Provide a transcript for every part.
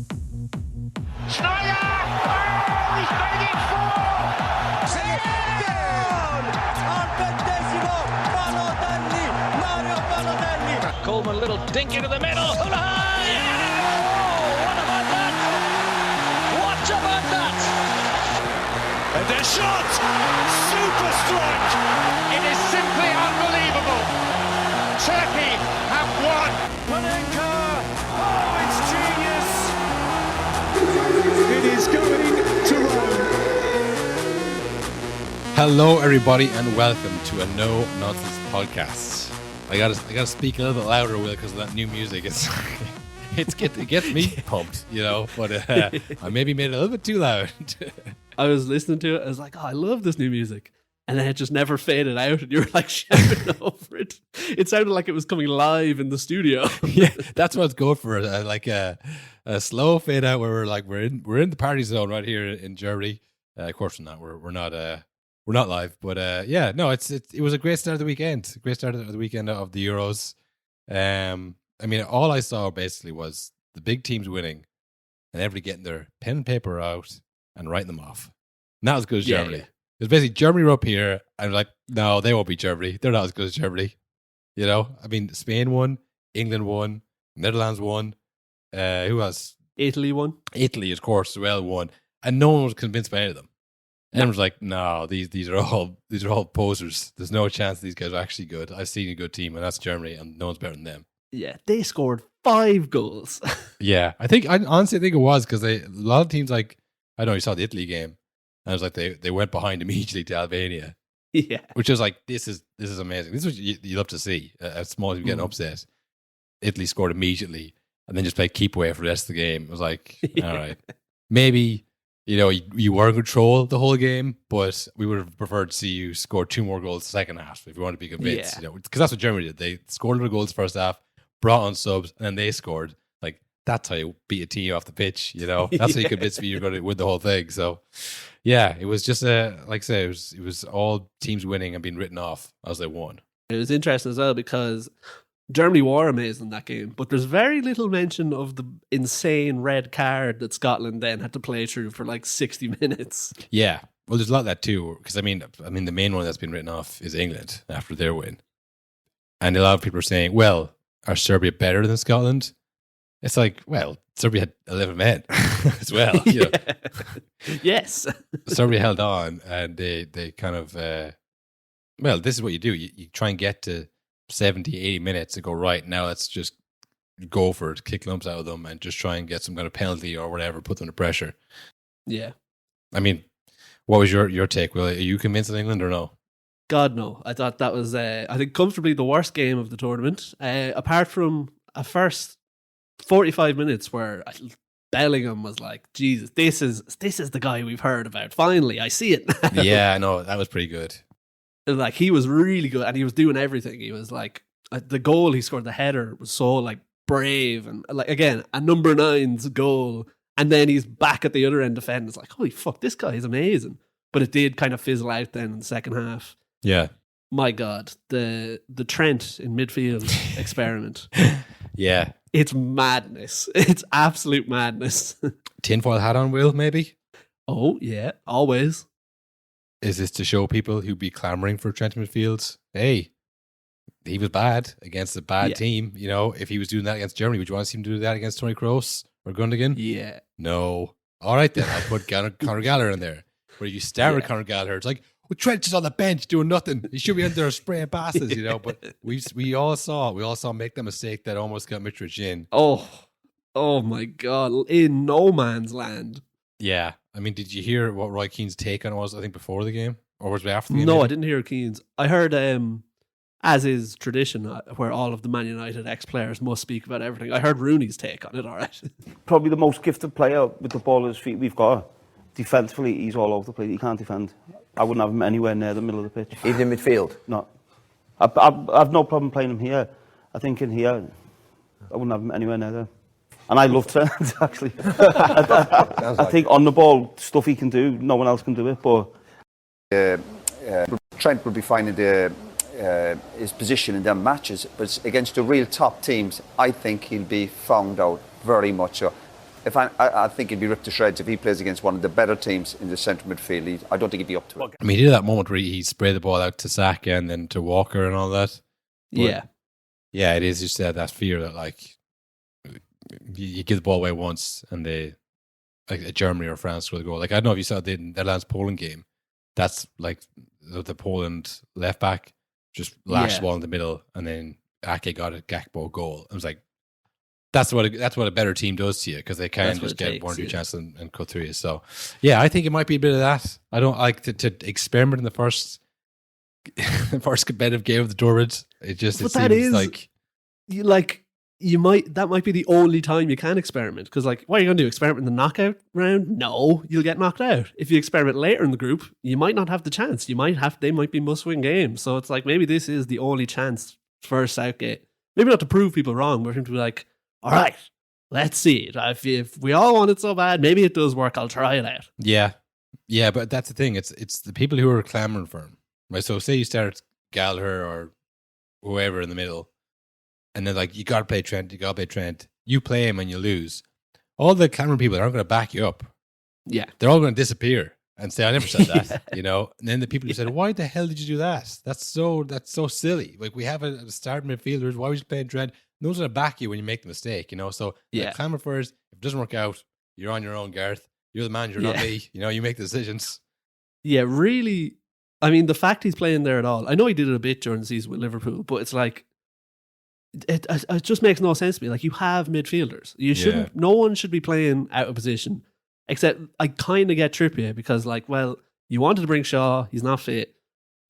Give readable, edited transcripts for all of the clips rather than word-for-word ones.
Schneider! Oh, he's made it four! Down! Al 20esimo, Balotelli, Mario Balotelli. Coleman, a little dink into the middle. Hula! Yeah! Oh, what about that? What about that? And their shot! Super strike! It is simply unbelievable. Turkey have won. Panenka! Oh, it's genius! It is going to Rome. Hello, everybody, and welcome to a No Nonsense podcast. I gotta speak a little bit louder, Will, because of that new music. It gets me pumped, you know. But I maybe made it a little bit too loud. I was listening to it. I was like, "Oh, I love this new music," and then it just never faded out. And you were like shouting over it. It sounded like it was coming live in the studio. Yeah, that's what it's going for. Like a slow fade out where we're in the party zone right here in Germany. Of course, we're not live, but it was a great start of the weekend. Great start of the weekend of the Euros. I mean, all I saw basically was the big teams winning and everybody getting their pen and paper out and writing them off. Not as good as Germany. Yeah. It was basically Germany were up here. And like, no, they won't beat Germany. They're not as good as Germany. You know, I mean, Spain won, England won, Netherlands won. Who else? Italy won. Italy, of course, as well won, and no one was convinced by any of them. Everyone was like, "No, these are all posers. There's no chance these guys are actually good. I've seen a good team, and that's Germany, and no one's better than them." Yeah, they scored 5 goals. Yeah, I honestly think it was because a lot of teams, like, I know you saw the Italy game, and it was like they went behind immediately to Albania, Yeah, which was like, this is amazing. This is what you love to see. A small team getting upset. Italy scored immediately, and then just played keep away for the rest of the game. It was like, all right, maybe. You know, you were in control the whole game, but we would have preferred to see you score 2 more goals the second half if you want to be convinced. Yeah. You know, because that's what Germany did. They scored their goals first half, brought on subs, and then they scored. Like, that's how you beat a team off the pitch. You know, that's how you convince me you're going to win the whole thing. So, yeah, it was just like I say, it was all teams winning and being written off as they won. it was interesting as well because Germany were amazing in that game, but there's very little mention of the insane red card that Scotland then had to play through for like 60 minutes. Yeah, well, there's a lot of that too. Because I mean, the main one that's been written off is England after their win, and a lot of people are saying, "Well, are Serbia better than Scotland?" It's like, well, Serbia had 11 men as well. You know? Yes. Serbia held on, and they kind of well, this is what you do. You try and get to 70, 80 minutes and go, right, now let's just go for it, kick lumps out of them and just try and get some kind of penalty or whatever, put them to pressure. Yeah. I mean, what was your take, Will? Are you convinced of England or no? God, no. I thought that was, I think, comfortably the worst game of the tournament. Apart from a first 45 minutes where Bellingham was like, Jesus, this is the guy we've heard about. Finally, I see it now. Yeah, I know. That was pretty good. Like, he was really good and he was doing everything. He was like, the goal he scored, the header, was so like brave and like, again, a number 9's goal. And then he's back at the other end defending. It's like, holy fuck, this guy is amazing. But it did kind of fizzle out then in the second half. Yeah. My God, the Trent in midfield experiment. Yeah. It's madness. It's absolute madness. Tinfoil hat on, Will, maybe? Oh, yeah, always. Is this to show people who'd be clamoring for Trent midfields? Hey, he was bad against a bad team. You know, if he was doing that against Germany, would you want to see him do that against Toni Kroos or Gundogan? Yeah. No. All right, then. I'll put Conor Gallagher in there. But if you start with Conor Gallagher, it's like, well, Trent's just on the bench doing nothing. He should be in there spraying passes, you know. But we all saw make that mistake that almost got Mitrovic in. Oh my God. In no man's land. Yeah. I mean, did you hear what Roy Keane's take on it was, I think, before the game? Or was it after the game? No, I didn't hear Keane's. I heard, as is tradition, where all of the Man United ex-players must speak about everything. I heard Rooney's take on it, all right. Probably the most gifted player with the ball at his feet we've got. Defensively, he's all over the place. He can't defend. I wouldn't have him anywhere near the middle of the pitch. Even in midfield? No. I've no problem playing him here. I think in here, I wouldn't have him anywhere near there. And I love Trent, actually. I think on the ball, stuff he can do, no one else can do it. But Trent will be finding his position in them matches, but against the real top teams, I think he'll be found out very much so. I think he'd be ripped to shreds if he plays against one of the better teams in the centre midfield. I don't think he'd be up to it. I mean, he did that moment where he sprayed the ball out to Saka and then to Walker and all that. But yeah, it is just that fear that like you give the ball away once and they like Germany or France score the goal. Like I don't know if you saw the Netherlands Poland game. That's like the Poland left back just lashed the ball in the middle and then Ake got a Gakpo goal. I was like, that's what a better team does to you because they can just get one or two chances and cut through you. So yeah, I think it might be a bit of that. I don't like to experiment in the first competitive game of the tournament. It seems like that might be the only time you can experiment because like what are you going to do? Experiment in the knockout round? No, you'll get knocked out. If you experiment later in the group, you might not have the chance. They might be must-win games. So it's like maybe this is the only chance for Southgate. Maybe not to prove people wrong, but for him to be like, all right, let's see it. If we all want it so bad, maybe it does work. I'll try it out. Yeah, but that's the thing. It's the people who are clamoring for him, right? So say you start Gallagher or whoever in the middle, and then like you got to play Trent. You play him and you lose. All the clamoring people aren't going to back you up. Yeah, they're all going to disappear and say, "I never said that," And then the people who said, "Why the hell did you do that? That's so silly. Like we have a starting midfielders. Why was you playing Trent?" No one's going to back you when you make the mistake, So the clamour first. If it doesn't work out, you're on your own, Gareth. You're the manager, not me. You make the decisions. Yeah, really. I mean, the fact he's playing there at all. I know he did it a bit during the season with Liverpool, but it's like it just makes no sense to me. Like you have midfielders. You shouldn't. No one should be playing out of position. Except I kind of get Trippier because, like, well, you wanted to bring Shaw. He's not fit,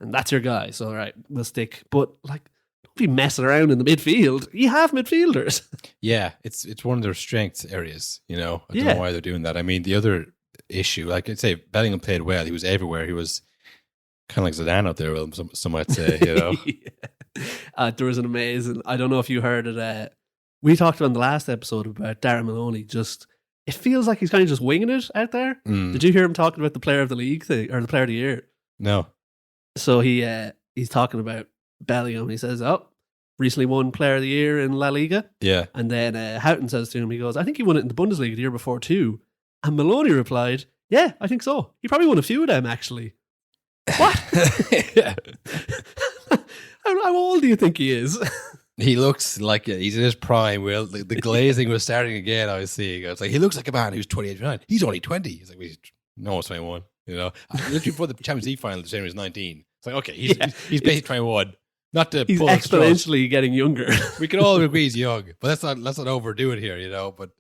and that's your guy. So all right, we'll stick. But like. Be messing around in the midfield. You have midfielders. Yeah, it's one of their strength areas. I don't know why they're doing that. I mean, the other issue, like I'd say, Bellingham played well. He was everywhere. He was kind of like Zidane out there. Some might say. There was an amazing. I don't know if you heard it. We talked on the last episode about Darren Maloney. Just it feels like he's kind of just winging it out there. Did you hear him talking about the Player of the League thing or the Player of the Year? No. So he's talking about Bellingham. He says, recently won Player of the Year in La Liga. Yeah. And then Houghton says to him, he goes, I think he won it in the Bundesliga the year before too. And Maloney replied, yeah, I think so. He probably won a few of them, actually. What? How old do you think he is? He looks like he's in his prime. Well, the glazing was starting again, I was seeing. I was like, he looks like a man who's 28, 29. He's only 20. He's like, no one's 21. Literally before the Champions League final, the same was 19. It's like, okay, he's basically 21. Not to he's pull exponentially getting younger. We can all agree he's young, but let's not overdo it here, But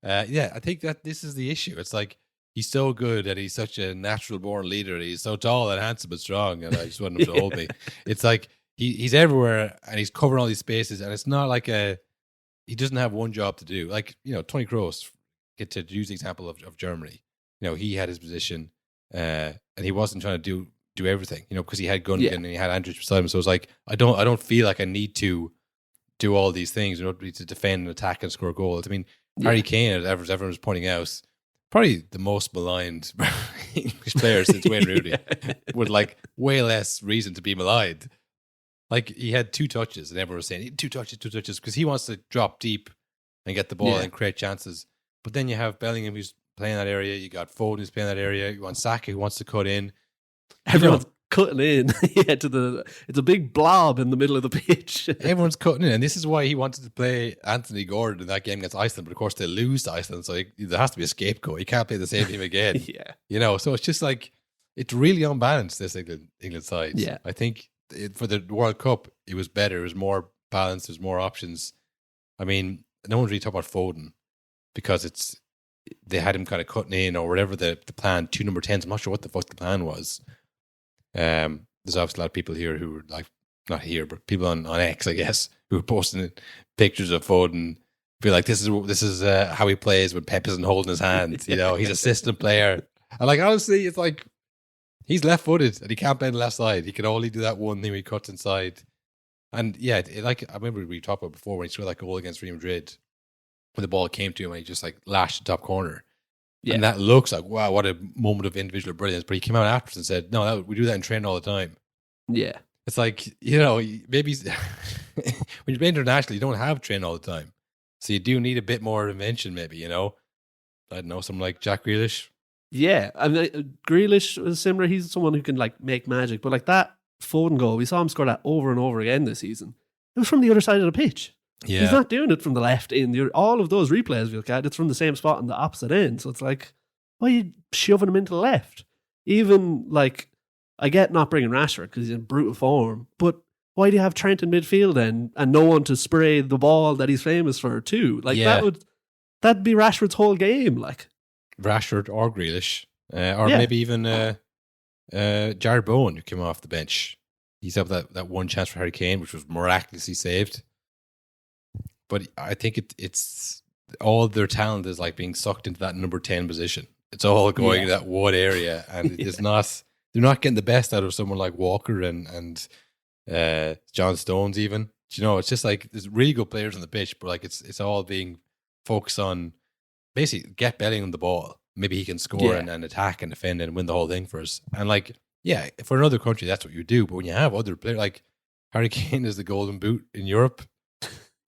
I think that this is the issue. It's like he's so good and he's such a natural born leader. He's so tall and handsome and strong, and I just want him to hold me. It's like he's everywhere and he's covering all these spaces, and it's not like he doesn't have one job to do. Like Toni Kroos, get to use the example of Germany. He had his position, and he wasn't trying to do everything, because he had Gundogan and he had Andrews beside him. So it's like I don't feel like I need to do all these things in order to defend and attack and score goals. I mean, Harry Kane, as everyone was pointing out, probably the most maligned English player since Wayne Rooney, with like way less reason to be maligned. Like he had 2 touches, and everyone was saying 2 touches, because he wants to drop deep and get the ball and create chances. But then you have Bellingham who's playing that area. You got Foden who's playing that area. You want Saka who wants to cut in. Everyone's cutting in. It's a big blob in the middle of the pitch. Everyone's cutting in, and this is why he wanted to play Anthony Gordon in that game against Iceland. But of course, they lose to Iceland, so there has to be a scapegoat. He can't play the same team again. So it's just like it's really unbalanced. This England side. Yeah, I think for the World Cup, it was better. It was more balanced. There's more options. I mean, no one's really talking about Foden because they had him kind of cutting in or whatever the plan. 2 number 10s. I'm not sure what the fuck the plan was. There's obviously a lot of people here who were like, not here, but people on X, I guess, who were posting pictures of Foden, be like, this is how he plays when Pep isn't holding his hand. He's a system player. And like, honestly, it's like he's left-footed and he can't play on the left side. He can only do that one thing where he cuts inside. And yeah, like I remember we talked about before when he scored that goal against Real Madrid, when the ball came to him and he just like lashed the top corner. Yeah. And that looks like, wow, what a moment of individual brilliance. But he came out afterwards and said, no, we do that in training all the time. Yeah. It's like, maybe when you play internationally, you don't have training all the time. So you do need a bit more invention, maybe, I don't know, someone like Jack Grealish. Yeah, I mean, Grealish was similar. He's someone who can like make magic, but like that Foden goal, we saw him score that over and over again this season. It was from the other side of the pitch. Yeah. He's not doing it from the left in all of those replays we look at. It's from the same spot on the opposite end. So it's like, why are you shoving him into the left? Even like, I get not bringing Rashford because he's in brutal form, but why do you have Trent in midfield then and no one to spray the ball that he's famous for too? Like that'd be Rashford's whole game. Like Rashford or Grealish, or maybe even Jared Bowen, who came off the bench. He's had that one chance for Harry Kane, which was miraculously saved. But I think it's all their talent is like being sucked into that number 10 position. It's all going to that one area, and it's not. They're not getting the best out of someone like Walker and John Stones even. You know, it's just like there's really good players on the pitch, but like it's all being focused on basically get Bellingham the ball. Maybe he can score and attack and defend and win the whole thing for us. And like, yeah, for another country, that's what you do. But when you have other players, like Harry Kane is the golden boot in Europe.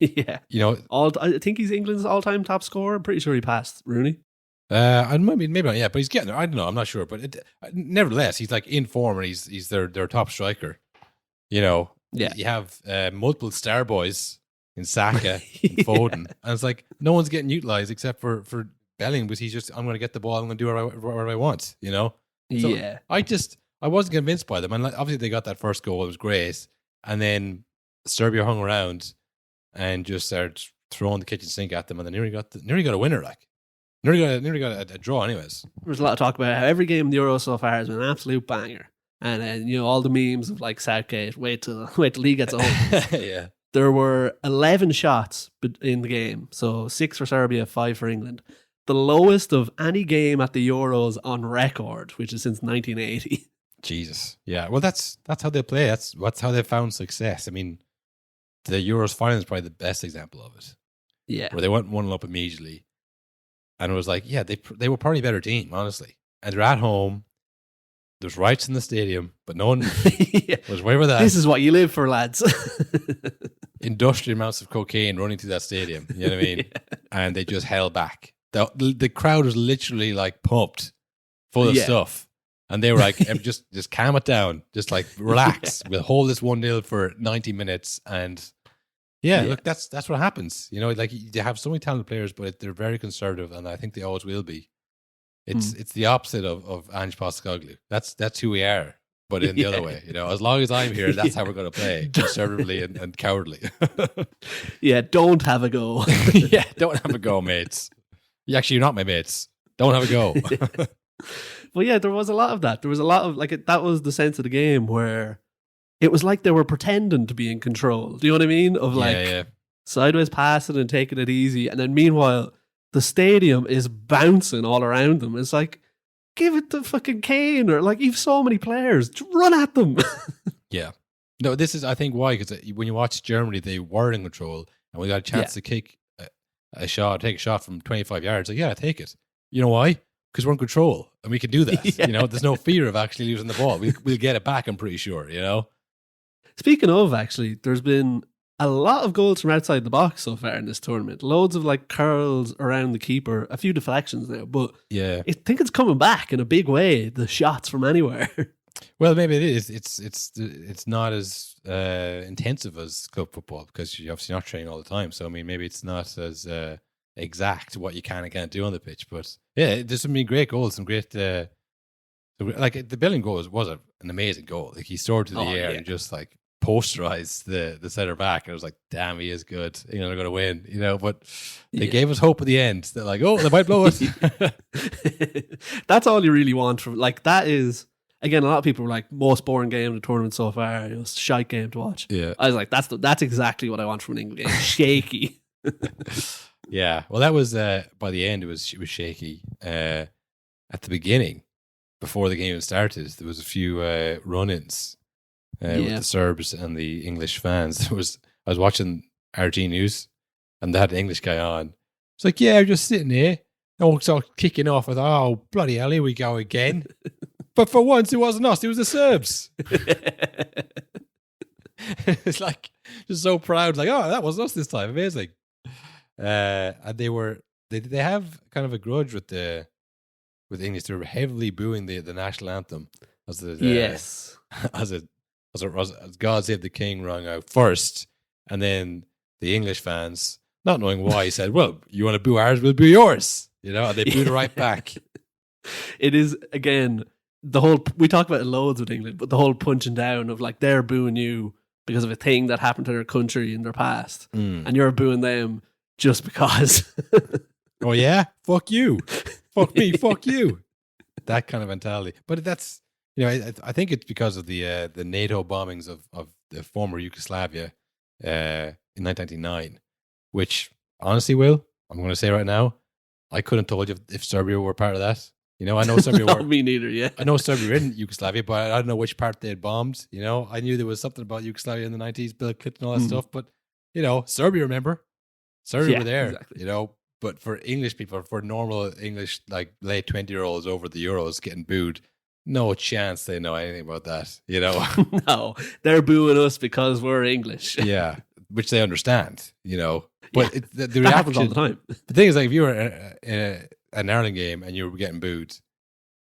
Yeah. You know, I think he's England's all-time top scorer. I'm pretty sure he passed Rooney. Maybe not. Yeah, but he's getting there. I don't know. I'm not sure, but nevertheless, he's like in form, and he's their top striker. You know, you have multiple star boys in Saka and Foden, and it's like no one's getting utilized except for Bellingham, because he's just, I'm going to get the ball, I'm going to do what I want. You know. So I wasn't convinced by them, and like, obviously they got that first goal. It was great, and then Serbia hung around and just started throwing the kitchen sink at them, and they nearly got a winner. Like. Nearly got a draw anyways. There's a lot of talk about how every game in the Euro so far has been an absolute banger. And then, you know, all the memes of like Southgate, wait till he gets home. Yeah. There were 11 shots in the game. So 6 for Serbia, 5 for England. The lowest of any game at the Euros on record, which is since 1980. Jesus. Yeah. Well, that's how they play. That's how they found success. I mean, the Euros final is probably the best example of it. Yeah. Where they went 1 up immediately. And it was like, yeah, they were probably a better team, honestly. And they're at home. There's riots in the stadium, but no one was away with that. This is what you live for, lads. Industrial amounts of cocaine running through that stadium. You know what I mean? And they just held back. The crowd was literally like pumped, full of stuff. And they were like, just calm it down. Just like relax. We'll hold this 1-0 for 90 minutes and... Yeah, look, that's what happens. You know, like you have so many talented players, but they're very conservative, and I think they always will be. It's the opposite of Ange Postecoglou. That's who we are, but in the other way. You know, as long as I'm here, that's how we're going to play, conservatively and cowardly. Yeah, don't have a go. Yeah, don't have a go, mates. You're not my mates. Don't have a go. Well, yeah, there was a lot of that. There was a lot of that was the sense of the game where. It was like they were pretending to be in control. Do you know what I mean? Of like sideways passing and taking it easy. And then meanwhile, the stadium is bouncing all around them. It's like, give it to fucking Kane, or like, you've so many players. Just run at them. Yeah. No, this is, I think, why. Because when you watch Germany, they were in control. And we got a chance to take a shot from 25 yards. Like, yeah, take it. You know why? Because we're in control. And we can do that. You know, there's no fear of actually losing the ball. We'll get it back, I'm pretty sure, you know? Speaking of, actually, there's been a lot of goals from outside the box so far in this tournament. Loads of like curls around the keeper, a few deflections now, but I think it's coming back in a big way. The shots from anywhere. Well, maybe it is. It's not as intensive as club football because you're obviously not training all the time. So I mean, maybe it's not as exact what you can and can't do on the pitch. But yeah, there's some great goals, some great. Like the Bellingham goal was an amazing goal. Like he soared to the air and just like posterized the center back, and it was like, damn, he is good. You know, they're going to win. You know, but they gave us hope at the end. They're like, oh, they might blow it. That's all you really want from like that is. Again, a lot of people were like, most boring game in the tournament so far. It was a shite game to watch. Yeah, I was like, that's exactly what I want from an England game. Shaky. Yeah, well, that was by the end. It was shaky. At the beginning, before the game started, there was a few run-ins with the Serbs and the English fans. I was watching RT News, and they had an English guy on. It's like, yeah, I'm just sitting here. And I started kicking off. I thought, oh, bloody hell, here we go again. But for once, it wasn't us. It was the Serbs. It's like, just so proud. Like, oh, that wasn't us this time. Amazing. And they were they have kind of a grudge with English. They're heavily booing the national anthem as Yes. as God Save the King rung out first, and then the English fans, not knowing why, said, "Well, you want to boo ours, we'll boo yours." And they booed it right back. It is, again, the whole, we talk about it loads with England, but the whole punching down of like they're booing you because of a thing that happened to their country in their past, and you're booing them just because. Oh yeah, fuck you, fuck me, fuck you. That kind of mentality. But that's, I think it's because of the NATO bombings of the former Yugoslavia in 1999, which honestly, Will, I'm going to say right now, I couldn't have told you if Serbia were part of that. I know Serbia No, were. me neither. Yeah, I know Serbia were in Yugoslavia, but I don't know which part they had bombed. I knew there was something about Yugoslavia in the 90s, Bill Clinton, all that stuff. But Serbia, remember, Serbia were there. Exactly. But for English people, for normal English like late 20-year-olds over the Euros getting booed, no chance they know anything about that. No, they're booing us because we're English. Yeah, which they understand. But the that reaction happens all the time. The thing is, like, if you were in an Ireland game and you were getting booed,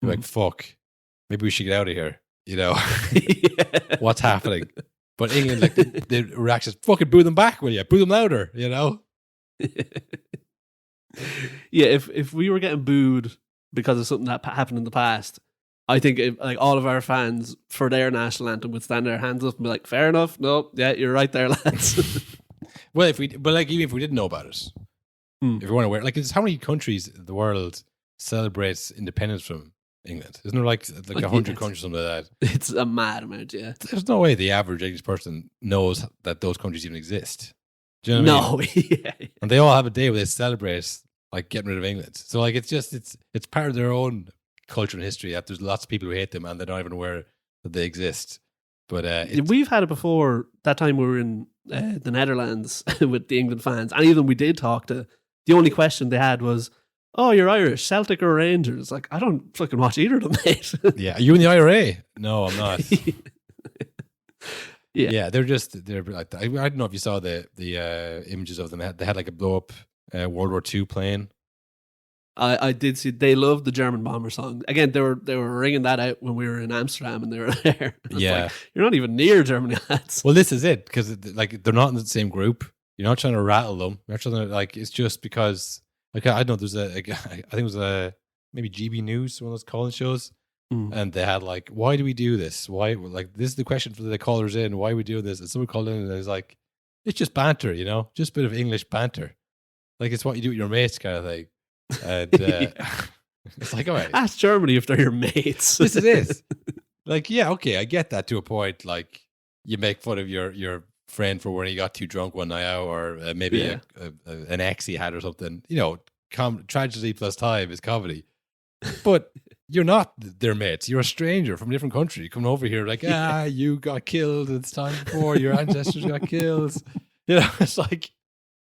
you're like, fuck, maybe we should get out of here. Yeah. What's happening? But England, like, the reaction is, fucking boo them back, will you? Boo them louder, Yeah, if we were getting booed because of something that happened in the past, I think like all of our fans for their national anthem would stand their hands up and be like, fair enough, no, yeah, you're right there, lads. Well, even if we didn't know about it, if we weren't aware, like, how many countries in the world celebrates independence from England? Isn't there like 100 countries, something like that? It's a mad amount, yeah. There's no way the average English person knows that those countries even exist. Do you know what I mean? Yeah. And they all have a day where they celebrate like getting rid of England. So like it's part of their own culture and history that there's lots of people who hate them and they're not even aware that they exist. But we've had it before. That time we were in the Netherlands with the England fans. Any of them we did talk to, the only question they had was, "Oh, you're Irish, Celtic or Rangers?" Like, I don't fucking watch either of them, mate. Yeah, are you in the IRA? No, I'm not. Yeah, they're like, I don't know if you saw the images of them. They had like a blow up World War II plane. I did see they loved the German bomber song. Again, they were ringing that out when we were in Amsterdam and they were there. Yeah, like, you're not even near Germany, lads. Well, this is it, because like they're not in the same group. You're not trying to rattle them. You're trying to, like, it's just because, like, I don't know. There's I think it was maybe GB News, one of those calling shows. And they had like, why do we do this? Why, like, this is the question for the callers in. Why are we doing this? And someone called in and it was like, it's just banter, just a bit of English banter. Like, it's what you do with your mates kind of thing. And it's like, all right. Ask Germany if they're your mates. This is it. Like, yeah, okay, I get that to a point. Like, you make fun of your friend for when he got too drunk one night out, or maybe an ex he had or something. Tragedy plus time is comedy. But you're not their mates. You're a stranger from a different country coming over here like, you got killed. It's time before your ancestors got killed. It's like,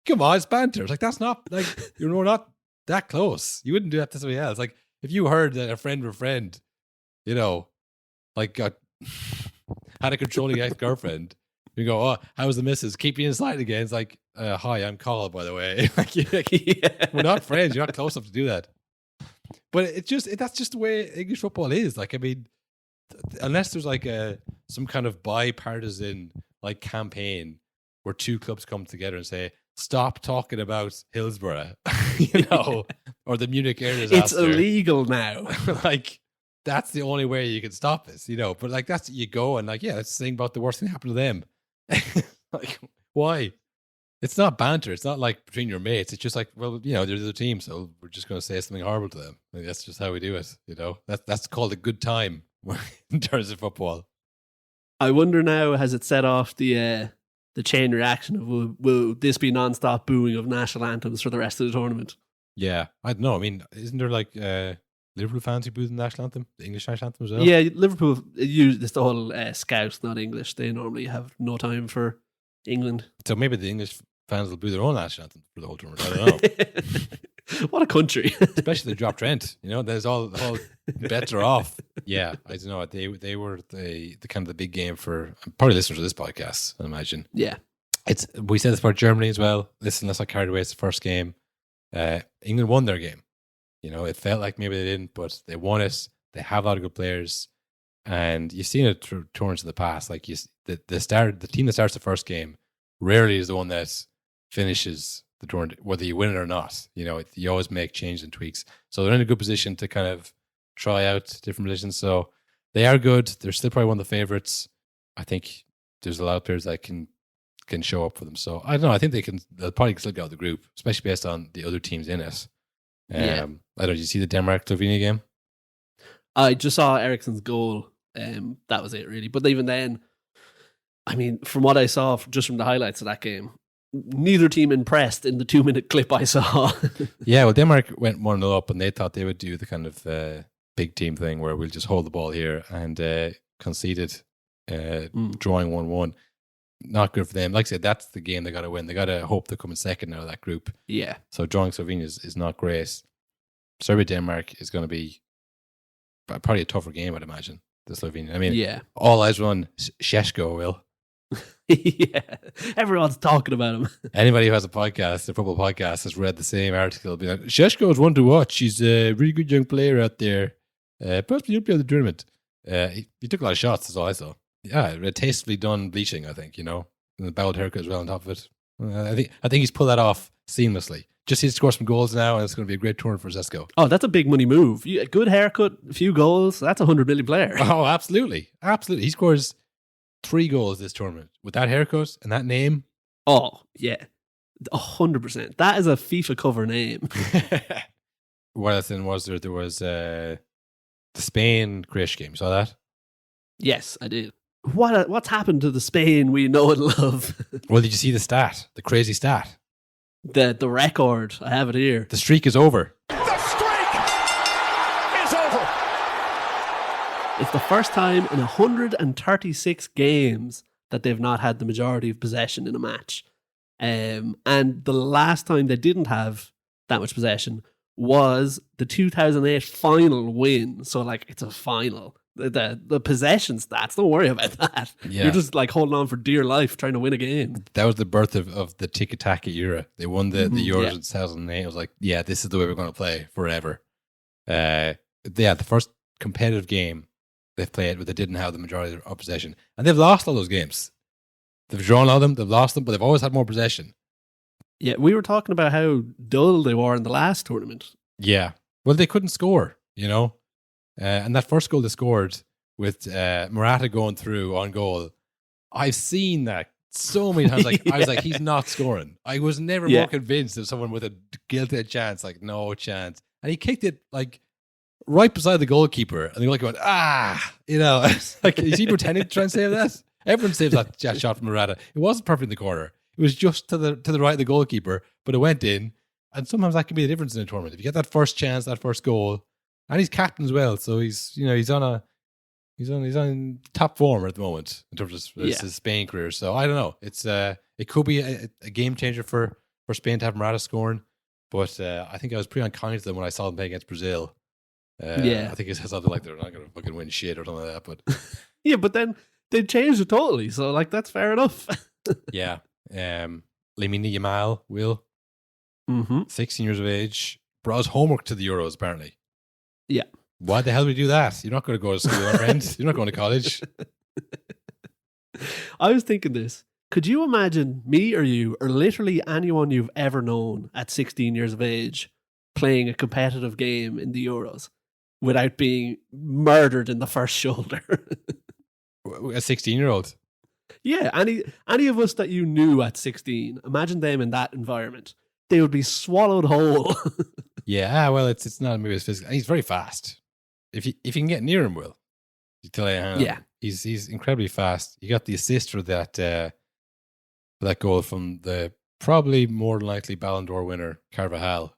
come on, it's banter. It's like, that's not, like, we're not that close. You wouldn't do that to somebody else. Like, if you heard that a friend of a friend, like, had a controlling ex-girlfriend, you go, "Oh, how was the missus? Keep you inside again." It's like, "Hi, I'm Carl, by the way." We're not friends. You're not close enough to do that. But that's just the way English football is. Like, I mean, unless there's like some kind of bipartisan like campaign where two clubs come together and say, "Stop talking about Hillsborough," or the Munich air disaster. It's illegal now. Like, that's the only way you can stop this, But like, that's, you go and like, yeah, let's sing about the worst thing that happened to them. Like, why? It's not banter. It's not like between your mates. It's just like, well, they're the team, so we're just going to say something horrible to them. Like, that's just how we do it. That's called a good time in terms of football. I wonder now, has it set off the chain reaction of will this be non-stop booing of national anthems for the rest of the tournament? Yeah, I don't know. I mean, isn't there like Liverpool fans who boo the national anthem, the English national anthem as well? Yeah, Liverpool use this the whole Scouse, not English. They normally have no time for England. So maybe the English fans will boo their own national anthem for the whole tournament. I don't know. What a country! Especially the drop Trent. There's all bets are off. Yeah, I don't know. They were the kind of the big game for probably listeners of this podcast, I imagine. Yeah, We said this about Germany as well. Listen, let's not carry away. It's the first game. England won their game. You know, it felt like maybe they didn't, but they won it. They have a lot of good players, and you've seen it through tournaments in the past. Like the team that starts the first game rarely is the one that finishes the tournament, whether you win it or not. You know, you always make changes and tweaks. So they're in a good position to kind of try out different positions. So they are good. They're still probably one of the favorites. I think there's a lot of players that can show up for them. So I don't know. I think they'll probably still get out of the group, especially based on the other teams in it. I don't know. Did you see the Denmark-Slovenia game? I just saw Eriksen's goal. That was it, really. But even then, I mean, from what I saw just from the highlights of that game, neither team impressed in the 2-minute clip I saw. Yeah, well, Denmark went 1-0 up, and they thought they would do the kind of big team thing where we'll just hold the ball here, and conceded, drawing 1-1. Not good for them. Like I said, that's the game they got to win. They got to hope they're coming second out of that group. Yeah. So drawing Slovenia is not great. Serbia-Denmark is going to be probably a tougher game, I'd imagine, the Slovenia. I mean, all eyes are on Šeško, Will. Yeah, everyone's talking about him. Anybody who has a podcast, a football podcast, has read the same article. Be like, Šeško is one to watch. He's a really good young player out there. Possibly he'll play at the tournament. He took a lot of shots, that's all I saw. Yeah, a tastefully done bleaching, I think, you know. And the bowled haircut as well on top of it. I think he's pulled that off seamlessly. Just needs to score some goals now, and it's going to be a great tournament for Šeško. Oh, that's a big money move. A good haircut, a few goals, that's a 100 million player. Oh, absolutely. Absolutely. He scores 3 goals this tournament with that haircut and that name. Oh, yeah. 100%. That is a FIFA cover name. What else then was there? There was the Spain-Croatia game. You saw that? Yes, I did. What's happened to the Spain we know and love? Well, did you see the stat? The crazy stat? The record. I have it here. The streak is over. The streak is over. It's the first time in 136 games that they've not had the majority of possession in a match. And the last time they didn't have that much possession was the 2008 final win. So, like, it's a final. The possession stats, don't worry about that. Yeah. You're just like holding on for dear life trying to win a game. That was the birth of the Tiki Taka era. They won the Euros in 2008. It was like, yeah, this is the way we're going to play forever. The first competitive game they've played where they didn't have the majority of possession. And they've lost all those games. They've drawn all of them, they've lost them, but they've always had more possession. Yeah, we were talking about how dull they were in the last tournament. Yeah. Well, they couldn't score, you know. And that first goal they scored with Morata going through on goal, I've seen that so many times. Like, I was like, he's not scoring. I was never more convinced of someone with a guilty chance, like no chance. And he kicked it like right beside the goalkeeper, and the goalkeeper went, you know, it's like, is he pretending to try and save that? Everyone saves that shot from Morata. It wasn't perfect in the corner. It was just to the right of the goalkeeper, but it went in. And sometimes that can be the difference in a tournament. If you get that first chance, that first goal. And he's captain as well, so he's on top form at the moment in terms of his Spain career. So I don't know. It could be a game changer for Spain to have Morata scoring, but I think I was pretty unkind to them when I saw them play against Brazil. I think it said something like they're not going to fucking win shit or something like that. But yeah, but then they changed it totally, so like that's fair enough. Yeah, Lamine Yamal, Will, 16 years of age, brought his homework to the Euros apparently. Yeah. Why the hell would we do that? You're not going to go to school, my friend. You're not going to college. I was thinking this. Could you imagine me or you, or literally anyone you've ever known at 16 years of age, playing a competitive game in the Euros without being murdered in the first shoulder? A 16-year-old? Yeah, any of us that you knew at 16, imagine them in that environment. They would be swallowed whole. Yeah, well, it's not maybe as physical. He's very fast. If you can get near him, Will, you tell you, yeah, he's incredibly fast. You got the assist for that goal from the probably more than likely Ballon d'Or winner Carvajal.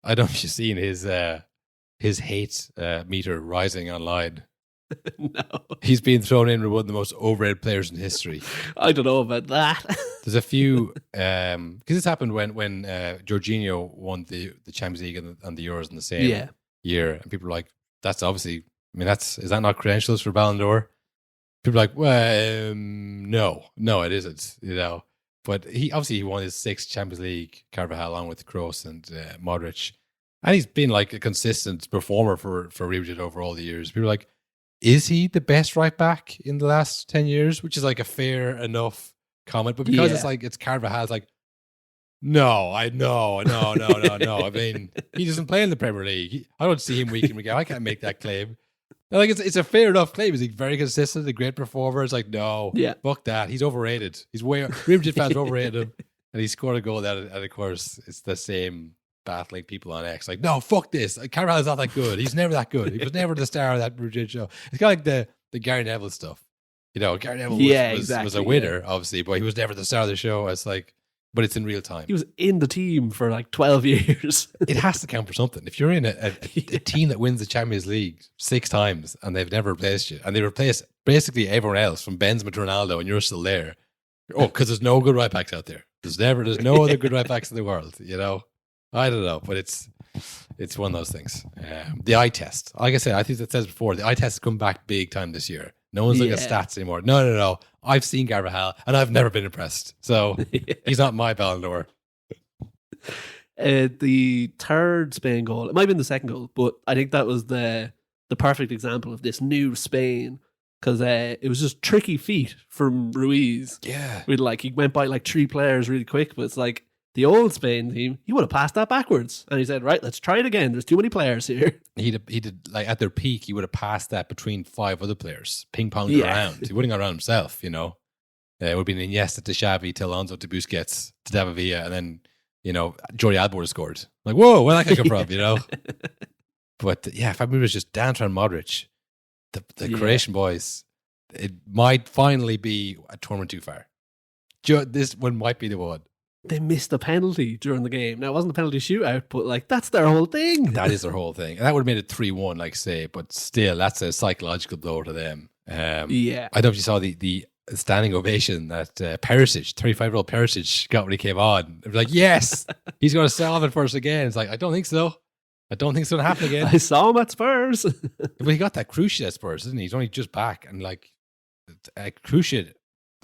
I don't know if you've seen his hate meter rising online. No, he's been thrown in with one of the most overrated players in history. I don't know about that. There's a few because this happened when Jorginho won the Champions League and the Euros in the same year, and people were like, "That's obviously, I mean, is that not credentials for Ballon d'Or?" People are like, "Well, no, it isn't." You know, But he won his 6th Champions League, Carvajal, along with Kroos and Modric. And he's been like a consistent performer for Real Madrid over all the years. People are like, is he the best right back in the last 10 years? Which is like a fair enough comment. But because it's Carvajal, it's like, no. I mean, he doesn't play in the Premier League. I don't see him week in, week out. I can't make that claim. Like, it's a fair enough claim. Is he very consistent, a great performer? It's like, no, fuck that. He's overrated. Real Madrid fans overrated him, and he scored a goal and of course, it's the same battling people on X. Like, no, fuck this. Carvalho's not that good. He's never that good. He was never the star of that Madrid show. It's kind of like the Gary Neville stuff. You know, Gary Neville was a winner, obviously, but he was never the star of the show. It's like, but it's in real time. He was in the team for like 12 years. It has to count for something. If you're in a team that wins the Champions League 6 times and they've never replaced you, and they replace basically everyone else from Benzema to Ronaldo, and you're still there. Oh, because there's no good right backs out there. There's no other good right backs in the world. You know, I don't know, but it's one of those things. The eye test, like I said, I think that says before, the eye test has come back big time this year. No one's looking at stats anymore. No. I've seen Carvajal and I've never been impressed. So he's not my Ballon d'Or. The third Spain goal, it might have been the second goal, but I think that was the perfect example of this new Spain, because it was just tricky feet from Ruiz. Yeah. With he went by like 3 players really quick, but it's like the old Spain team, he would have passed that backwards. And he said, right, let's try it again. There's too many players here. He did like at their peak, he would have passed that between 5 other players, ping-ponged around. He wouldn't have gone around himself, you know. It would have been Iniesta to Xavi to Alonso to Busquets to David Villa, and then, you know, Jordi Alba would have scored. Like, whoa, where did that come from, you know? But yeah, if I was just down to Modric, the Croatian boys, it might finally be a tournament too far. This one might be the one. They missed a penalty during the game. Now, it wasn't a penalty shootout, but like that's their whole thing. That is their whole thing. And that would have made it 3-1, like say, but still, that's a psychological blow to them. I don't know if you saw the standing ovation that Perisic, 35-year-old Perisic, got when he came on. It was like, yes, he's going to solve it for us again. It's like, I don't think so. I don't think it's going to happen again. I saw him at Spurs. But he got that cruciate at Spurs, isn't he? He's only just back. And like, cruciate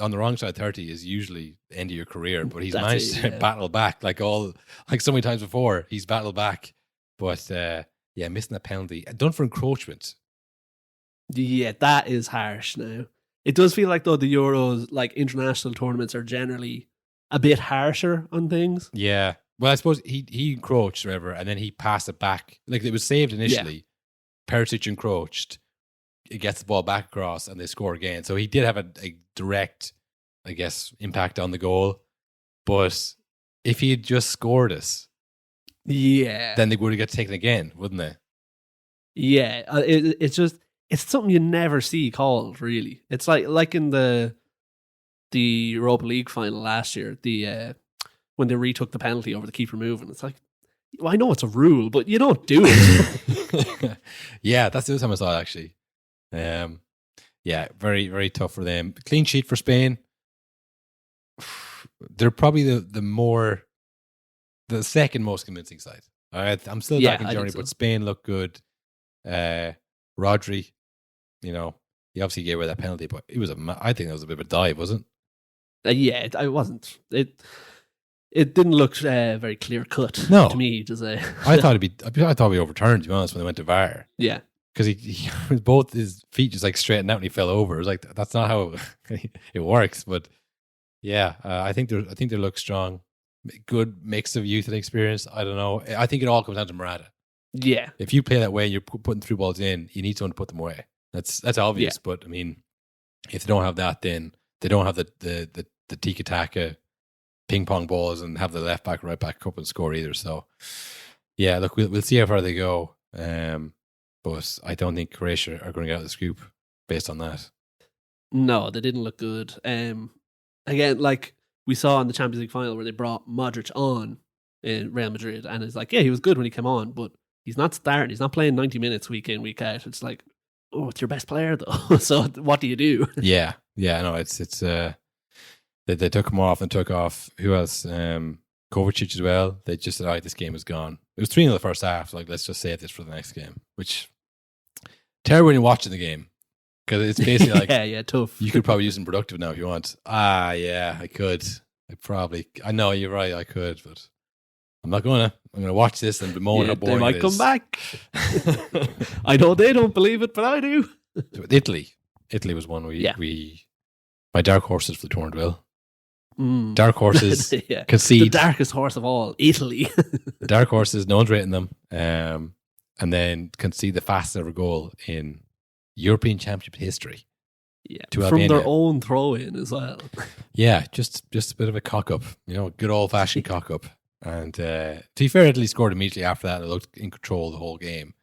on the wrong side of 30 is usually the end of your career, but he's managed to battle back like so many times before. He's battled back, but missing that penalty, done for encroachment. Yeah, that is harsh now. It does feel like, though, the Euros, like international tournaments, are generally a bit harsher on things. Yeah. Well, I suppose he encroached, whatever, and then he passed it back. Like, it was saved initially. Yeah. Perisic encroached. It gets the ball back across and they score again. So he did have a direct, I guess, impact on the goal. But if he had just scored us, then they would have got taken again, wouldn't they? Yeah, it's something you never see called, really. It's like in the Europa League final last year, when they retook the penalty over the keeper moving. It's like, well, I know it's a rule, but you don't do it. Yeah, that's the other time I saw it, actually. Very, very tough for them. Clean sheet for Spain. They're probably the second most convincing side. All right, I'm still talking Germany, but Spain look good. Rodri, you know, he obviously gave away that penalty, but I think it was a bit of a dive, wasn't it? It wasn't. It didn't look very clear cut to me to say. I thought it'd be overturned, to be honest, when they went to VAR. Yeah. Because he both his feet just like straightened out and he fell over. It was like, that's not how it works. But yeah, I think they look strong. Good mix of youth and experience. I don't know. I think it all comes down to Morata. Yeah. If you play that way and you're putting through balls in, you need someone to put them away. That's obvious. Yeah. But I mean, if they don't have that, then they don't have the Tiki Taka ping pong balls and have the left back, right back up and score either. So yeah, look, we'll see how far they go. But I don't think Croatia are going to get out of this group based on that. No, they didn't look good. Again, like we saw in the Champions League final where they brought Modric on in Real Madrid, and it's like, yeah, he was good when he came on, but he's not starting. He's not playing 90 minutes week in, week out. It's like, oh, it's your best player though. So what do you do? Yeah. No, it's they took him off and took off. Who else? Kovacic as well. They just said, all right, this game is gone. It was 3-0 in the first half. Like, let's just save this for the next game. Which, terrible when you're watching the game. Because it's basically like, yeah, tough. You could probably use some productive now if you want. Yeah, I could. I know you're right. I could, but I'm not gonna. I'm gonna watch this and bemoan how boring they might it come is. back. I know they don't believe it, but I do. So with Italy was one my dark horses for the tournament. Will dark horses concede the darkest horse of all, Italy. the dark horses. No one's rating them, and then concede the fastest ever goal in European Championship history. Yeah, to from Albania. their own throw-in as well. Yeah, just a bit of a cock-up, good old-fashioned cock-up. And to be fair, Italy scored immediately after that. They looked in control the whole game.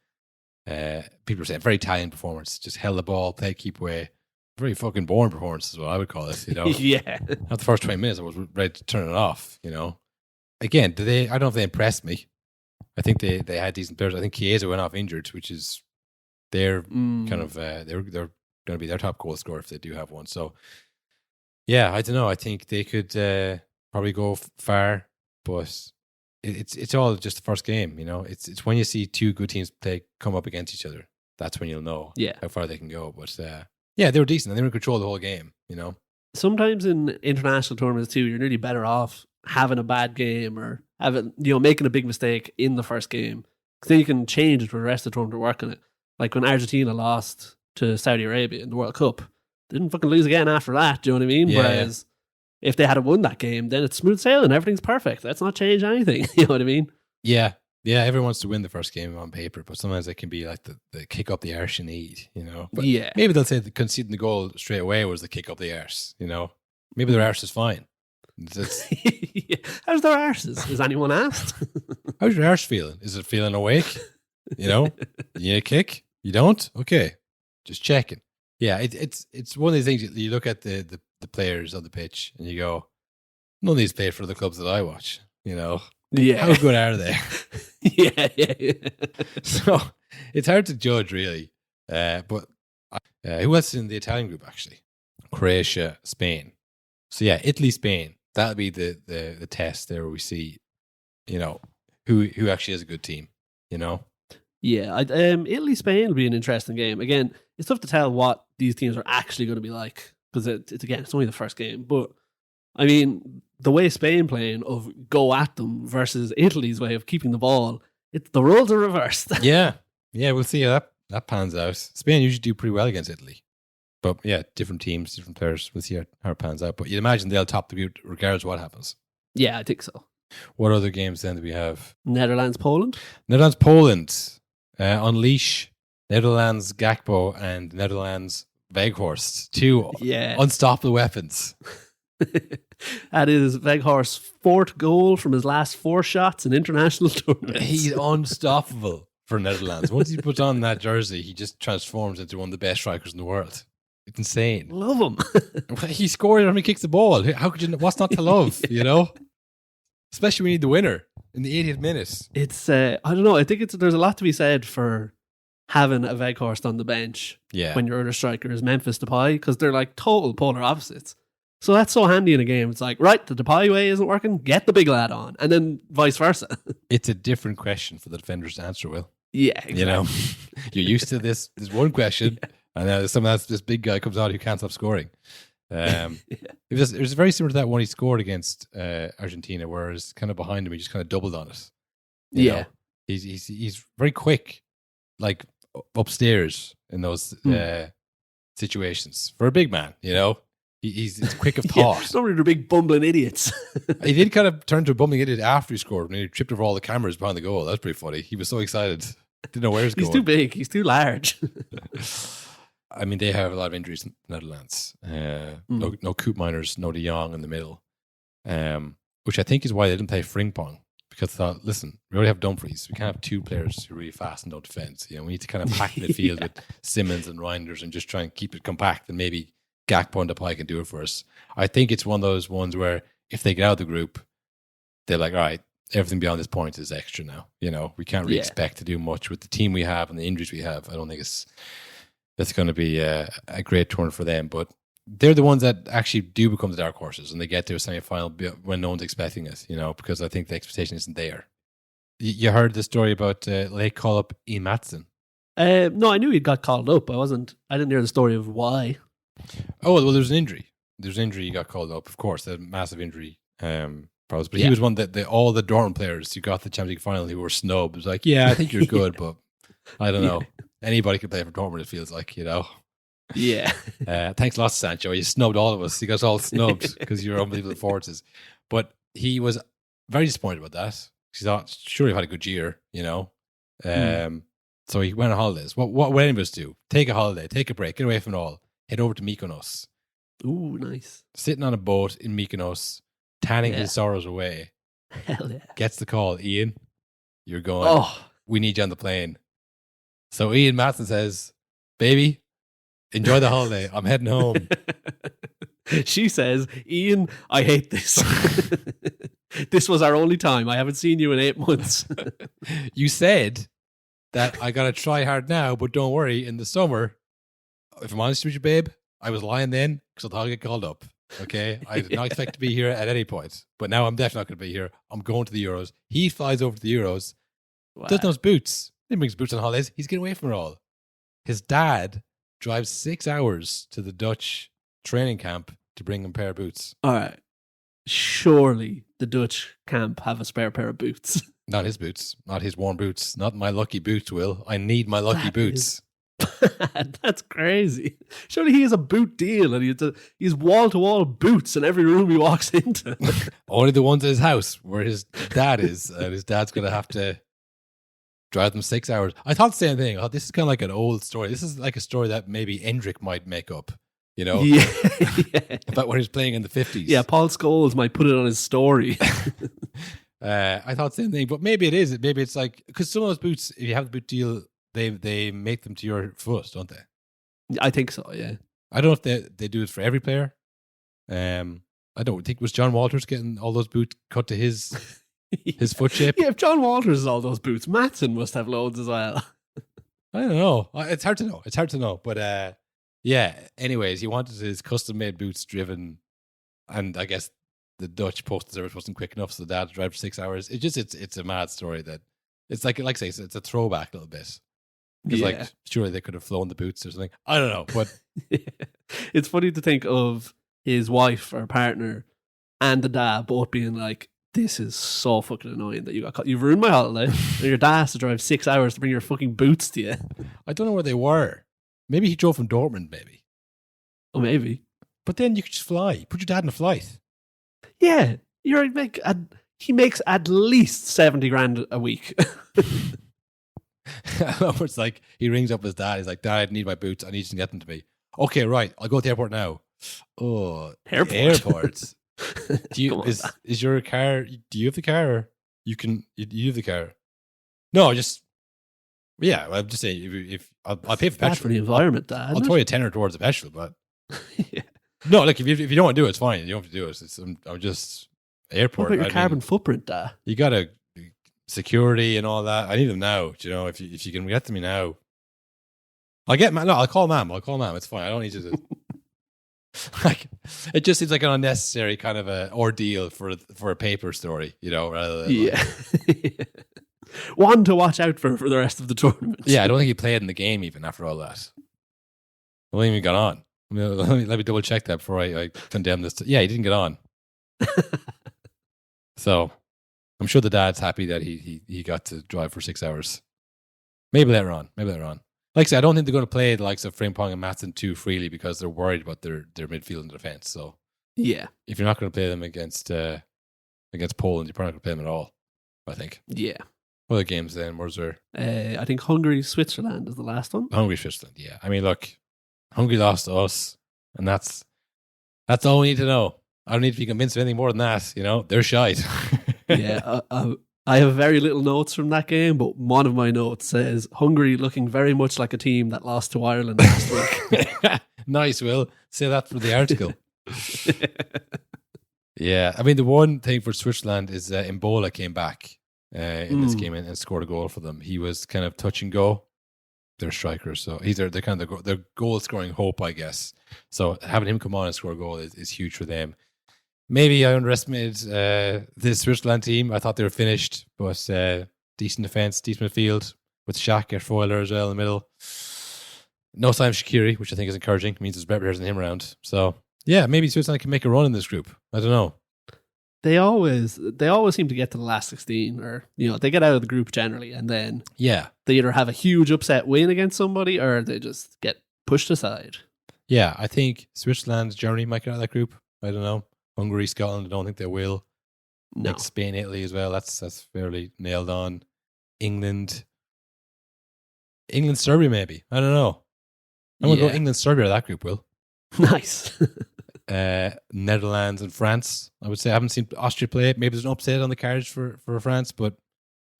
People were saying very Italian performance. Just held the ball, played keep away. Very fucking boring performance is what I would call it. Yeah. After the first 20 minutes, I was ready to turn it off. Again, I don't know if they impressed me. I think they had decent players. I think Chiesa went off injured, which is their kind of they're going to be their top goal scorer if they do have one. So, yeah, I don't know. I think they could probably go far, but it's all just the first game. It's when you see two good teams come up against each other, that's when you'll know how far they can go. But they were decent and they were in control of the whole game. Sometimes in international tournaments too, you're nearly better off having a bad game or making a big mistake in the first game, because then you can change it for the rest of the tournament to work on it. Like when Argentina lost to Saudi Arabia in the World Cup, they didn't fucking lose again after that. Do you know what I mean? Whereas if they had won that game, then it's smooth sailing. Everything's perfect. Let's not change anything. You know what I mean? Yeah. Yeah, everyone wants to win the first game on paper, but sometimes it can be like the kick up the arse you need, But maybe they'll say that conceding the goal straight away was the kick up the arse, Maybe their arse is fine. How's their arses? Is anyone asked? How's your arse feeling? Is it feeling awake? You need a kick? You don't? Okay. Just checking. Yeah, it's one of these things. You look at the players on the pitch and you go, none of these play for the clubs that I watch, Yeah. How good are they? Yeah. So it's hard to judge, really. But who else is in the Italian group, actually? Croatia, Spain. So yeah, Italy, Spain. That'll be the test there where we see, who actually is a good team, Yeah, Italy, Spain will be an interesting game. Again, it's tough to tell what these teams are actually going to be like, because it's only the first game. But I mean, the way Spain playing of go at them versus Italy's way of keeping the ball, the roles are reversed. Yeah, we'll see how that pans out. Spain usually do pretty well against Italy, but yeah, different teams, different players. We'll see how it pans out. But you'd imagine they'll top the group regardless of what happens. Yeah, I think so. What other games then do we have? Netherlands, Poland. Unleash Netherlands Gakpo and Netherlands Weghorst, two unstoppable weapons. That is Weghorst's fourth goal from his last 4 shots in international tournaments. He's unstoppable for Netherlands. Once he puts on that jersey, he just transforms into one of the best strikers in the world. It's insane. Love him. He scored when he kicks the ball. How could you? What's not to love? Especially when you need the winner in the 80th minute. It's I don't know. I think there's a lot to be said for having a Weghorst on the bench when your other striker is Memphis Depay, because they're like total polar opposites. So that's so handy in a game. It's like, right, the Depay way isn't working, get the big lad on, and then vice versa. It's a different question for the defenders to answer, Will. Yeah, exactly. You're used to this one question, and now this big guy comes out who can't stop scoring. It was very similar to that one he scored against Argentina, whereas kind of behind him, he just kind of doubled on it. You know? He's very quick, like upstairs in those situations for a big man. He's quick of thought. Some of the big bumbling idiots. He did kind of turn to a bumbling idiot after he scored when he tripped over all the cameras behind the goal. That was pretty funny. He was so excited, didn't know where he's going. He's too big. He's too large. I mean, they have a lot of injuries in the Netherlands. No Koop Miners, no De Jong in the middle, which I think is why they didn't play Frimpong, because they thought, listen, we already have Dumfries. We can't have 2 players who are really fast and don't defend. We need to kind of pack the field with Simmons and Reinders and just try and keep it compact, and maybe Gakpo and Depay can do it for us. I think it's one of those ones where if they get out of the group, they're like, all right, everything beyond this point is extra now. We can't really expect to do much with the team we have and the injuries we have. I don't think that's going to be a great tournament for them. But they're the ones that actually do become the dark horses, and they get to a semi-final when no one's expecting it, because I think the expectation isn't there. You heard the story about late call-up Ian Maatsen? No, I knew he'd got called up. I didn't hear the story of why. Oh, well, there's an injury. There's an injury, he got called up, of course, a massive injury. But he was one that all the Dortmund players who got the Champions League final who were snubbed. It was like, yeah, I think you're good, but I don't know. Anybody could play for Dortmund, it feels like, you know. Yeah. Thanks lots, Sancho. You snubbed all of us. You got us all snubbed because you're unbelievable forces. But he was very disappointed about that. He thought, sure, you've had a good year, you know. So he went on holidays. What would any of us do? Take a holiday, take a break, get away from it all, head over to Mykonos. Ooh, nice. Sitting on a boat in Mykonos, tanning his sorrows away. Hell yeah. Gets the call, Ian, you're going, we need you on the plane. So Ian Maatsen says, baby, enjoy the holiday. I'm heading home. She says, Ian, I hate this. This was our only time. I haven't seen you in 8 months. You said that I got to try hard now, but don't worry, in the summer, if I'm honest with you, babe, I was lying then because I thought I'd get called up. Okay? I did not expect to be here at any point. But now I'm definitely not going to be here. I'm going to the Euros. He flies over to the Euros. Wow. Doesn't know his boots. He brings boots on holidays. He's getting away from it all. His dad drives 6 hours to the Dutch training camp to bring him a pair of boots. All right. Surely the Dutch camp have a spare pair of boots. Not his boots. Not his worn boots. Not my lucky boots, Will. I need my lucky boots. That's crazy. Surely he has a boot deal and he's wall-to-wall boots in every room he walks into. Only the ones at his house where his dad is. And his dad's going to have to drive them 6 hours. I thought the same thing. I thought this is kind of like an old story. This is like a story that maybe Endrick might make up. You know? Yeah. About when he was playing in the 50s. Yeah, Paul Scholes might put it on his story. I thought the same thing, but maybe it is. Maybe it's like, because some of those boots, if you have the boot deal, they make them to your foot, don't they? I think so, yeah. I don't know if they do it for every player. I don't think, was John Walters getting all those boots cut to his foot shape? Yeah, if John Walters has all those boots, Maatsen must have loads as well. I don't know. It's hard to know. But yeah, anyways, he wanted his custom-made boots driven, and I guess the Dutch postal service wasn't quick enough, so the dad had to drive for 6 hours. It's a mad story that it's like I say, it's a throwback a little bit. Because like surely they could have flown the boots or something. I don't know, but it's funny to think of his wife or partner and the dad both being like, "This is so fucking annoying that you got caught. You've ruined my holiday, and your dad has to drive 6 hours to bring your fucking boots to you." I don't know where they were. Maybe he drove from Dortmund, maybe. Oh, maybe. But then you could just fly. Put your dad in a flight. Yeah, he makes at least 70 grand a week. It's like he rings up his dad. He's like, "Dad, I need my boots. I need you to get them to me." Okay, right. I'll go to the airport now. Oh, airports. Is your car? Do you have the car? Or you have the car? No, just I'm just saying. If I'll pay for petrol for the environment, Dad. I'll throw you a tenner towards the petrol, but yeah. No, like if you don't want to do it, it's fine. You don't have to do it. I'm just airport. What about your carbon footprint, Dad? You gotta security and all that. I need them now. You know, if you can get to me now, I'll call Mom. It's fine. I don't need you to. Like, it just seems like an unnecessary kind of a ordeal for a paper story, you know, rather than one to watch out for the rest of the tournament. Yeah, I don't think he played in the game even after all that. I don't even got on. Let me double check that before I condemn this. Yeah, he didn't get on. So I'm sure the dad's happy that he got to drive for 6 hours. Maybe later on. Like I said, I don't think they're going to play the likes of Frimpong and Maatsen too freely because they're worried about their midfield and defense. So yeah, if you're not going to play them against Poland, you're probably not going to play them at all, I think. Yeah. What other games then? Where's there? I think Hungary, Switzerland is the last one. Hungary, Switzerland. Yeah. I mean, look, Hungary lost to us, and that's all we need to know. I don't need to be convinced of anything more than that. You know, they're shite. Yeah. I have very little notes from that game, but one of my notes says Hungary looking very much like a team that lost to Ireland last week. Nice, Will. Say that for the article. Yeah. I mean, the one thing for Switzerland is Mbola came back in this game and scored a goal for them. He was kind of touch and go. They're strikers, so they're kind of their goal scoring hope, I guess. So having him come on and score a goal is huge for them. Maybe I underestimated this Switzerland team. I thought they were finished, but decent defense, decent midfield with Shaq at foiler as well in the middle. No sign of Shaqiri, which I think is encouraging. It means there's better players than him around. So yeah, maybe Switzerland can make a run in this group. I don't know. they always seem to get to the last 16, or they get out of the group generally, and then Yeah. they either have a huge upset win against somebody, or they just get pushed aside. Yeah, I think Switzerland, Germany might get out of that group. I don't know. Hungary, Scotland, I don't think they will. No. Like Spain, Italy as well. That's fairly nailed on. England, Serbia, maybe. I don't know. I'm going to go England, Serbia out of that group, Will. Nice. Netherlands and France. I would say I haven't seen Austria play. Maybe there's an upset on the cards for France, but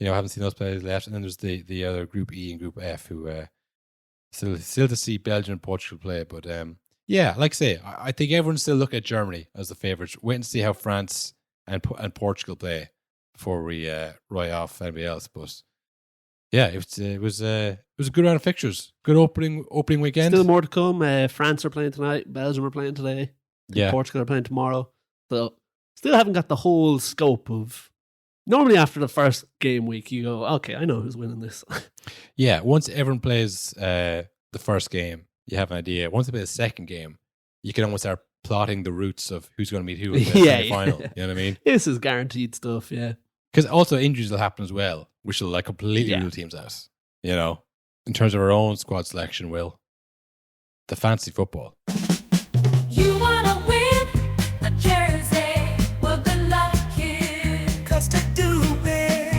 I haven't seen those players left. And then there's the other Group E and Group F who still to see Belgium and Portugal play. But like I say, I think everyone's still looking at Germany as the favourites. Wait and see how France and Portugal play before we write off anybody else. But yeah, it was a good round of fixtures. Good opening weekend. Still more to come. France are playing tonight. Belgium are playing today. Yeah. Portugal are playing tomorrow. So still haven't got the whole scope of. Normally after the first game week, you go, okay, I know who's winning this. Yeah, once everyone plays the first game, you have an idea. Once they play the second game, you can almost start plotting the routes of who's going to meet who in the final. You know what I mean? This is guaranteed stuff, yeah. Because also injuries will happen as well, which will completely rule teams out. In terms of our own squad selection, Will. The fantasy football. You wanna win a jersey? Well, good luck, kid. 'Cause to do it,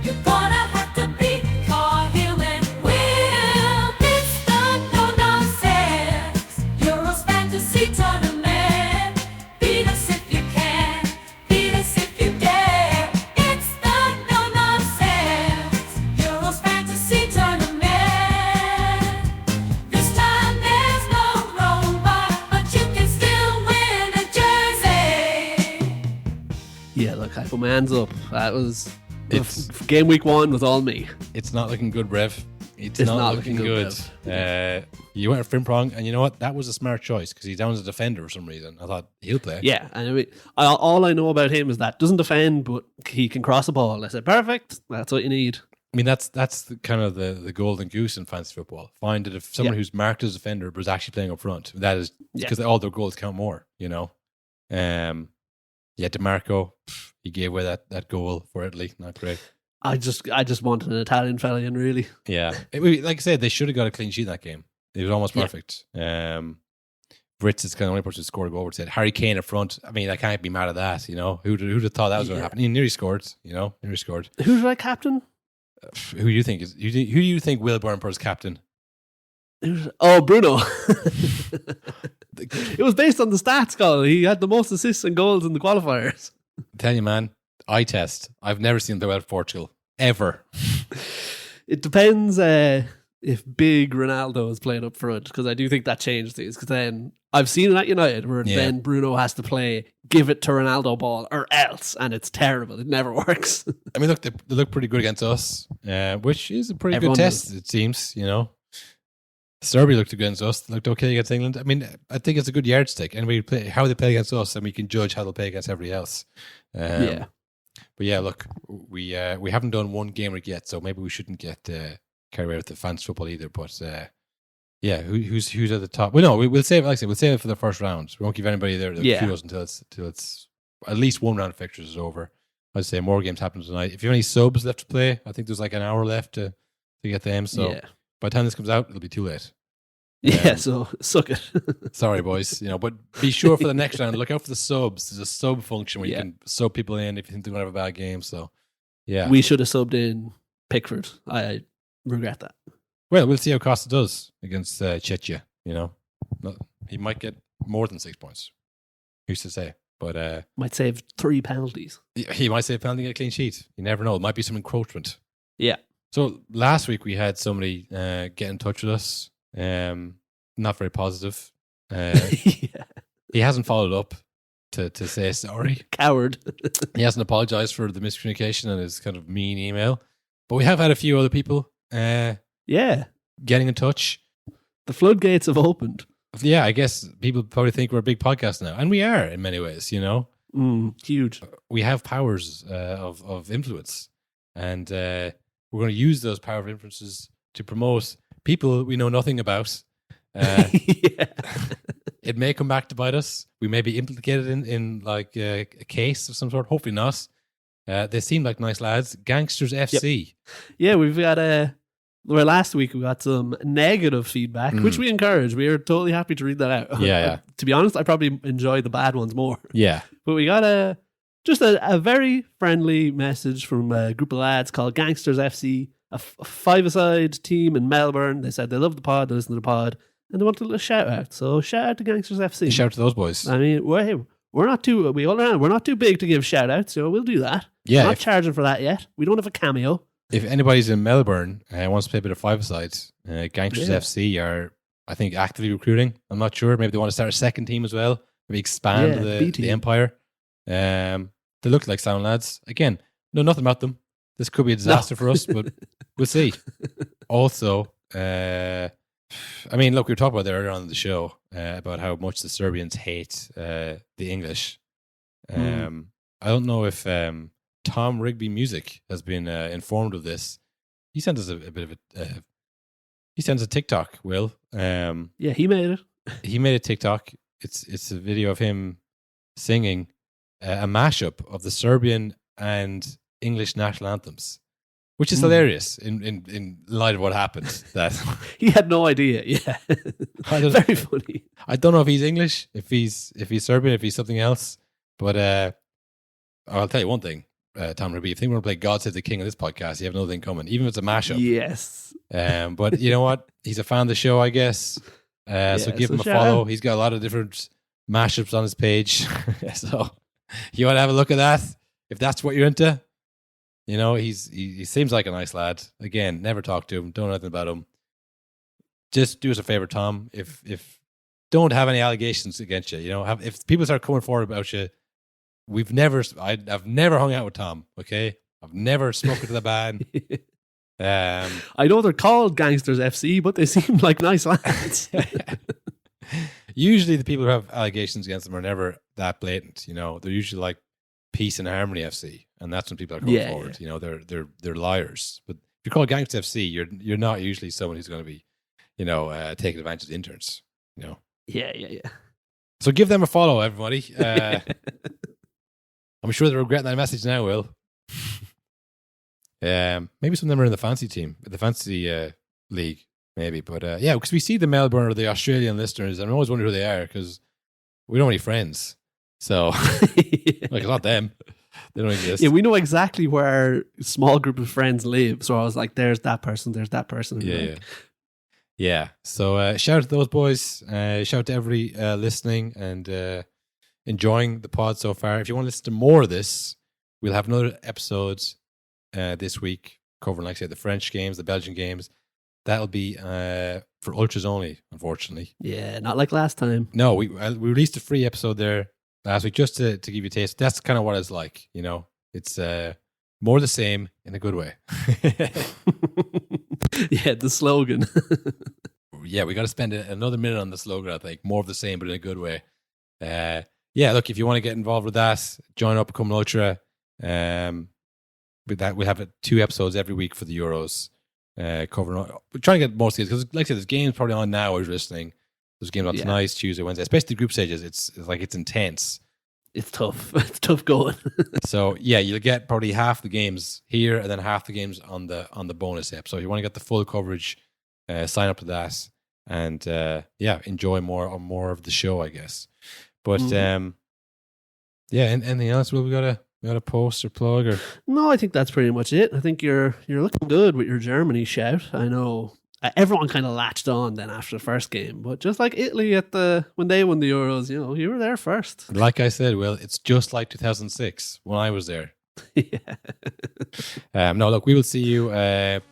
you're gonna have to beat Car Hill and Will. It's the no-nonsense Euros Fantasy Tournament. Beat us if you can, beat us if you dare. It's the no-nonsense Euros Fantasy Tournament. This time there's no robot, but you can still win a jersey. Yeah, look, I put my hands up. That was It's- game week 1 was all me. It's not looking good, Rev. It's It's not looking good. You went for Frimpong, and you know what? That was a smart choice because he's down as a defender for some reason. I thought he'll play. Yeah, and I mean, all I know about him is that doesn't defend, but he can cross a ball. I said, perfect. That's what you need. I mean, that's the kind of the golden goose in fantasy football. Find that if someone who's marked as a defender but is actually playing up front, that is because all their goals count more. DeMarco, he gave away that goal for Italy. Not great. I just wanted an Italian fella in, really. Yeah, like I said, they should have got a clean sheet in that game. It was almost perfect. Brits is kind of the only person who scored a goal. Said Harry Kane up front. I mean, I can't be mad at that. Who'd have thought that was going to happen? He nearly scored. Nearly scored. Who did I captain? Who do you think is? Who do you think Will Burnper's captain? Oh, Bruno. It was based on the stats, Colin. He had the most assists and goals in the qualifiers. Tell you, man, eye test. I've never seen them out of Portugal ever. It depends if big Ronaldo is playing up front, because I do think that changed things. Because then I've seen it at United where then Bruno has to play, give it to Ronaldo ball or else, and it's terrible. It never works. I mean, look, they look pretty good against us, which is a pretty Everyone good test. does. It seems, Serbia looked good against us. Looked okay against England. I mean, I think it's a good yardstick, and how they play against us, and we can judge how they'll play against everybody else. But yeah, look, we haven't done one game week yet, so maybe we shouldn't get carried away with the fantasy football either. But who's at the top? Well, no, we'll save it. Like I said, we'll save it for the first round. We won't give anybody their kudos until it's at least one round of fixtures is over. I'd say more games happen tonight. If you have any subs left to play, I think there's like an hour left to get them. So by the time this comes out, it'll be too late. So suck it. Sorry, boys. But be sure for the next round, look out for the subs. There's a sub function where you can sub people in if you think they're going to have a bad game. So, yeah. We should have subbed in Pickford. I regret that. Well, we'll see how Costa does against Czechia. He might get more than 6 points. Who's to say? But might save 3 penalties. He might save a penalty and get a clean sheet. You never know. It might be some encroachment. Yeah. So last week we had somebody get in touch with us. Not very positive. He hasn't followed up to say sorry. Coward. He hasn't apologized for the miscommunication and his kind of mean email. But we have had a few other people getting in touch. The floodgates have opened. Yeah, I guess people probably think we're a big podcast now. And we are in many ways, Huge. We have powers of influence. And we're going to use those power of influences to promote people we know nothing about It may come back to bite us. We may be implicated in like a case of some sort. Hopefully not. They seem like nice lads. Gangsters FC. Yeah, we've got well, last week we got some negative feedback, which we encourage. We are totally happy to read that out. Yeah. To be honest, I probably enjoy the bad ones more. Yeah. But we got a very friendly message from a group of lads called Gangsters FC, a five-a-side team in Melbourne. They said they love the pod, they listen to the pod, and they wanted a little shout out. So shout out to Gangsters FC. Shout out to those boys. I mean, we're not too we're not too big to give shout outs, so we'll do that. Yeah, We're not charging for that yet. We don't have a cameo. If anybody's in Melbourne and wants to play a bit of five-a-side, Gangsters FC are, I think, actively recruiting. I'm not sure. Maybe they want to start a second team as well. Maybe expand the empire. They look like sound lads. Again, know nothing about them. This could be a disaster for us, but we'll see. Also, I mean, look, we were talking about that earlier on in the show about how much the Serbians hate the English. I don't know if Tom Rigby Music has been informed of this. He sent us a bit of he sends a TikTok, Will. Yeah, he made it. He made a TikTok. It's a video of him singing a mashup of the Serbian and English national anthems, which is hilarious in light of what happened. That he had no idea. Yeah, very funny. I don't know if he's English, if he's Serbian, if he's something else. But I'll tell you one thing, Tom Rigby. If you think we're going to play God Save the King on this podcast, you have another thing coming, even if it's a mashup. Yes. But you know what? He's a fan of the show, I guess. So give him a follow. He's got a lot of different mashups on his page. So you want to have a look at that if that's what you're into. You know, he seems like a nice lad. Again, never talk to him, don't know anything about him. Just do us a favor, Tom. If don't have any allegations against you, you know, if people start coming forward about you, I've never hung out with Tom. Okay, I've never spoken to the band. I know they're called Gangsters FC, but they seem like nice lads. Usually, the people who have allegations against them are never that blatant. You know, they're usually like Peace and Harmony FC, and that's when people are coming forward. You know, they're liars. But if you're called Gangsters FC, you're not usually someone who's going to be, you know, taking advantage of interns. You know. Yeah. So give them a follow, everybody. I'm sure they're regretting that message now, Will. Maybe some of them are in the fancy team, the fancy league, maybe. But yeah, because we see the Melbourne or the Australian listeners, and I always wonder who they are because we don't have any friends. So, like, it's not them. They don't exist. Yeah, we know exactly where our small group of friends live. So I was like, there's that person, there's that person. Yeah. So shout out to those boys. Shout out to everybody listening and enjoying the pod so far. If you want to listen to more of this, we'll have another episode this week covering, like I said, the French games, the Belgian games. That'll be for ultras only, unfortunately. Yeah, not like last time. No, we released a free episode there last week just to give you a taste. That's kind of what it's like, you know. It's more the same in a good way. Yeah, the slogan. Yeah, we got to spend another minute on the slogan, I think. More of the same, but in a good way. Yeah, look, if you want to get involved with that, join up, become an ultra. With that, we'll have 2 episodes every week for the Euros. Covering, we're trying to get most of these because, like I said, there's games probably on now as you're listening. There's games on tonight, Tuesday, Wednesday, especially the group stages. It's intense. It's tough. It's tough going. So yeah, you'll get probably half the games here and then half the games on the bonus app. So if you want to get the full coverage, sign up to that and yeah, enjoy more of the show, I guess. But yeah, anything else? Will we got a post or plug or? No, I think that's pretty much it. I think you're looking good with your Germany shout. I know everyone kind of latched on then after the first game, but just like Italy when they won the Euros, you know, you were there first. Like I said, Will, it's just like 2006 when I was there. Yeah. No, look, we will see you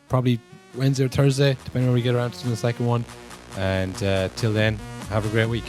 probably Wednesday or Thursday, depending on when we get around to the second one. And till then, have a great week.